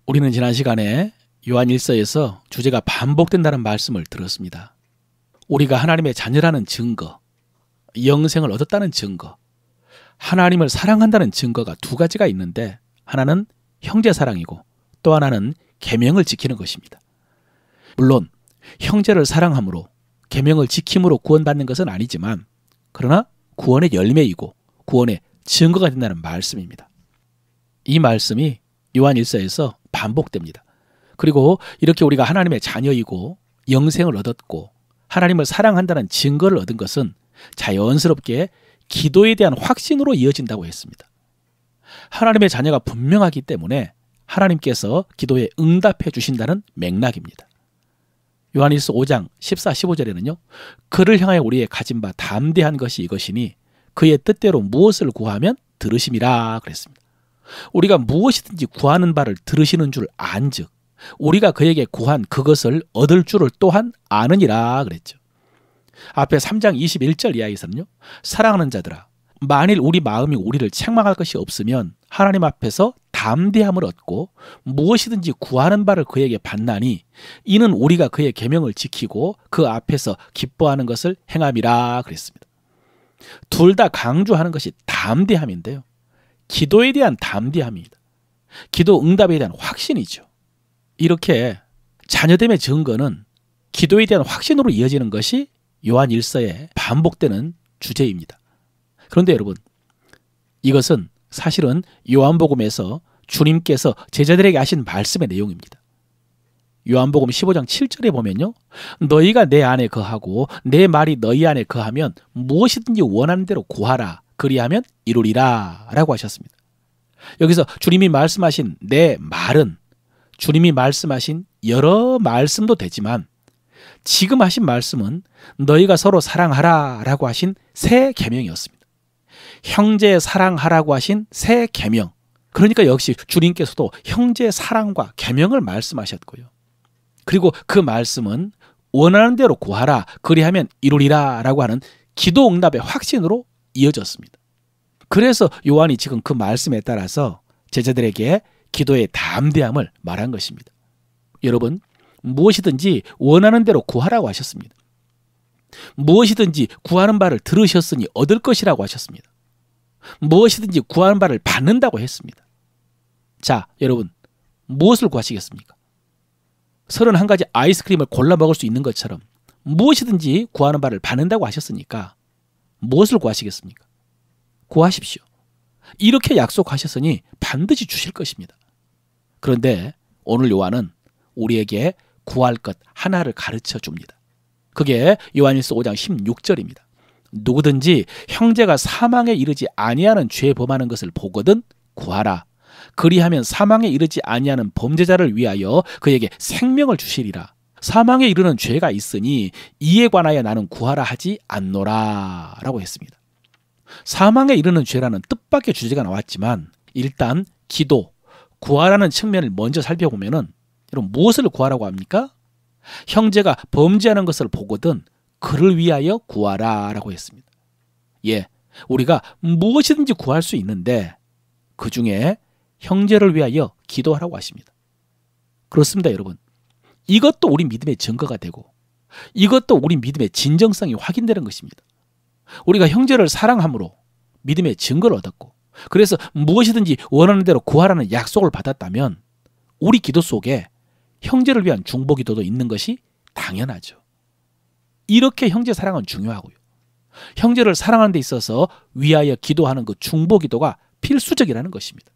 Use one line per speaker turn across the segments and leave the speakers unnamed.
우리는 지난 시간에 요한일서에서 주제가 반복된다는 말씀을 들었습니다. 우리가 하나님의 자녀라는 증거, 영생을 얻었다는 증거, 하나님을 사랑한다는 증거가 두 가지가 있는데 하나는 형제 사랑이고 또 하나는 계명을 지키는 것입니다. 물론 형제를 사랑함으로 계명을 지킴으로 구원받는 것은 아니지만 그러나 구원의 열매이고 구원의 증거가 된다는 말씀입니다. 이 말씀이 요한일서에서 반복됩니다. 그리고 이렇게 우리가 하나님의 자녀이고 영생을 얻었고 하나님을 사랑한다는 증거를 얻은 것은 자연스럽게 기도에 대한 확신으로 이어진다고 했습니다. 하나님의 자녀가 분명하기 때문에 하나님께서 기도에 응답해 주신다는 맥락입니다. 요한일서 5장 14, 15절에는요. 그를 향하여 우리의 가진 바 담대한 것이 이것이니 그의 뜻대로 무엇을 구하면 들으심이라 그랬습니다. 우리가 무엇이든지 구하는 바를 들으시는 줄 안즉 우리가 그에게 구한 그것을 얻을 줄을 또한 아느니라 그랬죠. 앞에 3장 21절 이하에서는요. 사랑하는 자들아 만일 우리 마음이 우리를 책망할 것이 없으면 하나님 앞에서 담대함을 얻고 무엇이든지 구하는 바를 그에게 받나니 이는 우리가 그의 계명을 지키고 그 앞에서 기뻐하는 것을 행함이라 그랬습니다. 둘 다 강조하는 것이 담대함인데요. 기도에 대한 담대함입니다. 기도 응답에 대한 확신이죠. 이렇게 자녀됨의 증거는 기도에 대한 확신으로 이어지는 것이 요한일서에 반복되는 주제입니다. 그런데 여러분, 이것은 사실은 요한복음에서 주님께서 제자들에게 하신 말씀의 내용입니다. 요한복음 15장 7절에 보면요. 너희가 내 안에 거하고 내 말이 너희 안에 거하면 무엇이든지 원하는 대로 구하라. 그리하면 이루리라 라고 하셨습니다. 여기서 주님이 말씀하신 내 말은 주님이 말씀하신 여러 말씀도 되지만 지금 하신 말씀은 너희가 서로 사랑하라 라고 하신 새 계명이었습니다. 형제 사랑하라고 하신 새 계명. 그러니까 역시 주님께서도 형제 사랑과 계명을 말씀하셨고요. 그리고 그 말씀은 원하는 대로 구하라 그리하면 이루리라 라고 하는 기도 응답의 확신으로 이어졌습니다. 그래서 요한이 지금 그 말씀에 따라서 제자들에게 기도의 담대함을 말한 것입니다. 여러분, 무엇이든지 원하는 대로 구하라고 하셨습니다. 무엇이든지 구하는 바를 들으셨으니 얻을 것이라고 하셨습니다. 무엇이든지 구하는 바를 받는다고 했습니다. 자, 여러분, 무엇을 구하시겠습니까? 31가지 아이스크림을 골라 먹을 수 있는 것처럼 무엇이든지 구하는 바를 받는다고 하셨으니까 무엇을 구하시겠습니까? 구하십시오. 이렇게 약속하셨으니 반드시 주실 것입니다. 그런데 오늘 요한은 우리에게 구할 것 하나를 가르쳐 줍니다. 그게 요한일서 5장 16절입니다. 누구든지 형제가 사망에 이르지 아니하는 죄 범하는 것을 보거든 구하라. 그리하면 사망에 이르지 아니하는 범죄자를 위하여 그에게 생명을 주시리라. 사망에 이르는 죄가 있으니 이에 관하여 나는 구하라 하지 않노라 라고 했습니다. 사망에 이르는 죄라는 뜻밖의 주제가 나왔지만 일단 기도, 구하라는 측면을 먼저 살펴보면은 여러분 무엇을 구하라고 합니까? 형제가 범죄하는 것을 보거든 그를 위하여 구하라 라고 했습니다. 예, 우리가 무엇이든지 구할 수 있는데 그 중에 형제를 위하여 기도하라고 하십니다. 그렇습니다, 여러분. 이것도 우리 믿음의 증거가 되고 이것도 우리 믿음의 진정성이 확인되는 것입니다. 우리가 형제를 사랑함으로 믿음의 증거를 얻었고 그래서 무엇이든지 원하는 대로 구하라는 약속을 받았다면 우리 기도 속에 형제를 위한 중보기도도 있는 것이 당연하죠. 이렇게 형제 사랑은 중요하고요. 형제를 사랑하는 데 있어서 위하여 기도하는 그 중보기도가 필수적이라는 것입니다.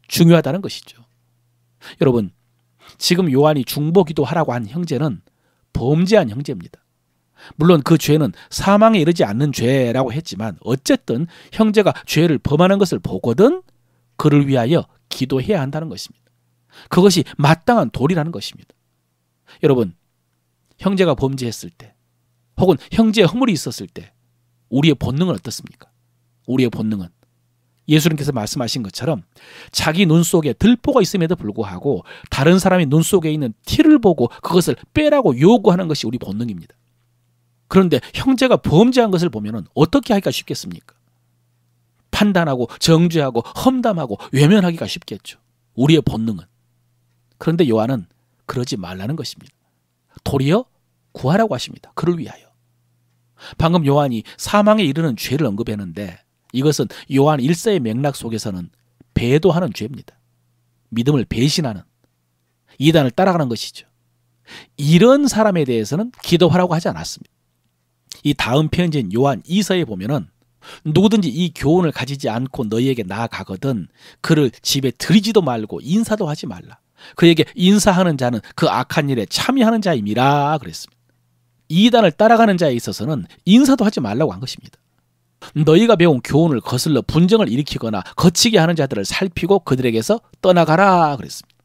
중요하다는 것이죠. 여러분, 지금 요한이 중보기도하라고 한 형제는 범죄한 형제입니다. 물론 그 죄는 사망에 이르지 않는 죄라고 했지만 어쨌든 형제가 죄를 범하는 것을 보거든 그를 위하여 기도해야 한다는 것입니다. 그것이 마땅한 도리라는 것입니다. 여러분, 형제가 범죄했을 때 혹은 형제의 허물이 있었을 때 우리의 본능은 어떻습니까? 우리의 본능은 예수님께서 말씀하신 것처럼 자기 눈 속에 들보가 있음에도 불구하고 다른 사람의 눈 속에 있는 티를 보고 그것을 빼라고 요구하는 것이 우리 본능입니다. 그런데 형제가 범죄한 것을 보면 어떻게 하기가 쉽겠습니까? 판단하고 정죄하고 험담하고 외면하기가 쉽겠죠. 우리의 본능은. 그런데 요한은 그러지 말라는 것입니다. 도리어 구하라고 하십니다. 그를 위하여. 방금 요한이 사망에 이르는 죄를 언급했는데 이것은 요한 1서의 맥락 속에서는 배도하는 죄입니다. 믿음을 배신하는, 이단을 따라가는 것이죠. 이런 사람에 대해서는 기도하라고 하지 않았습니다. 이 다음 편지인 요한 2서에 보면은 누구든지 이 교훈을 가지지 않고 너희에게 나아가거든 그를 집에 들이지도 말고 인사도 하지 말라. 그에게 인사하는 자는 그 악한 일에 참여하는 자임이라 그랬습니다. 이단을 따라가는 자에 있어서는 인사도 하지 말라고 한 것입니다. 너희가 배운 교훈을 거슬러 분쟁을 일으키거나 거치게 하는 자들을 살피고 그들에게서 떠나가라 그랬습니다.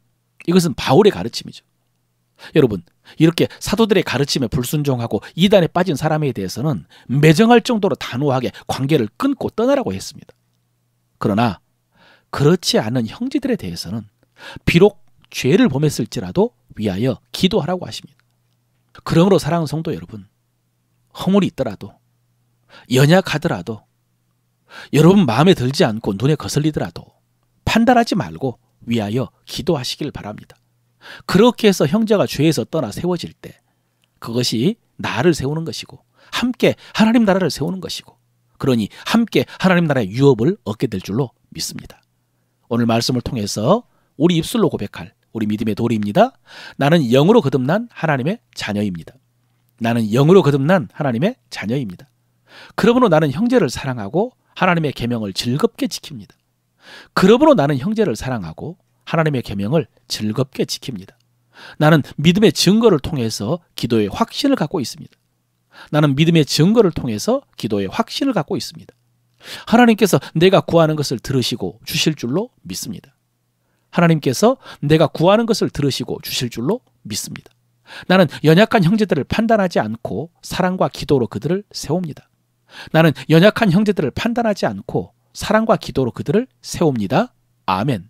이것은 바울의 가르침이죠. 여러분, 이렇게 사도들의 가르침에 불순종하고 이단에 빠진 사람에 대해서는 매정할 정도로 단호하게 관계를 끊고 떠나라고 했습니다. 그러나 그렇지 않은 형제들에 대해서는 비록 죄를 범했을지라도 위하여 기도하라고 하십니다. 그러므로 사랑하는 성도 여러분, 허물이 있더라도, 연약하더라도, 여러분 마음에 들지 않고 눈에 거슬리더라도 판단하지 말고 위하여 기도하시길 바랍니다. 그렇게 해서 형제가 죄에서 떠나 세워질 때 그것이 나를 세우는 것이고 함께 하나님 나라를 세우는 것이고, 그러니 함께 하나님 나라의 유업을 얻게 될 줄로 믿습니다. 오늘 말씀을 통해서 우리 입술로 고백할 우리 믿음의 도리입니다. 나는 영으로 거듭난 하나님의 자녀입니다. 나는 영으로 거듭난 하나님의 자녀입니다. 그러므로 나는 형제를 사랑하고 하나님의 계명을 즐겁게 지킵니다. 그러므로 나는 형제를 사랑하고 하나님의 계명을 즐겁게 지킵니다. 나는 믿음의 증거를 통해서 기도의 확신을 갖고 있습니다. 나는 믿음의 증거를 통해서 기도의 확신을 갖고 있습니다. 하나님께서 내가 구하는 것을 들으시고 주실 줄로 믿습니다. 하나님께서 내가 구하는 것을 들으시고 주실 줄로 믿습니다. 나는 연약한 형제들을 판단하지 않고 사랑과 기도로 그들을 세웁니다. 나는 연약한 형제들을 판단하지 않고 사랑과 기도로 그들을 세웁니다. 아멘.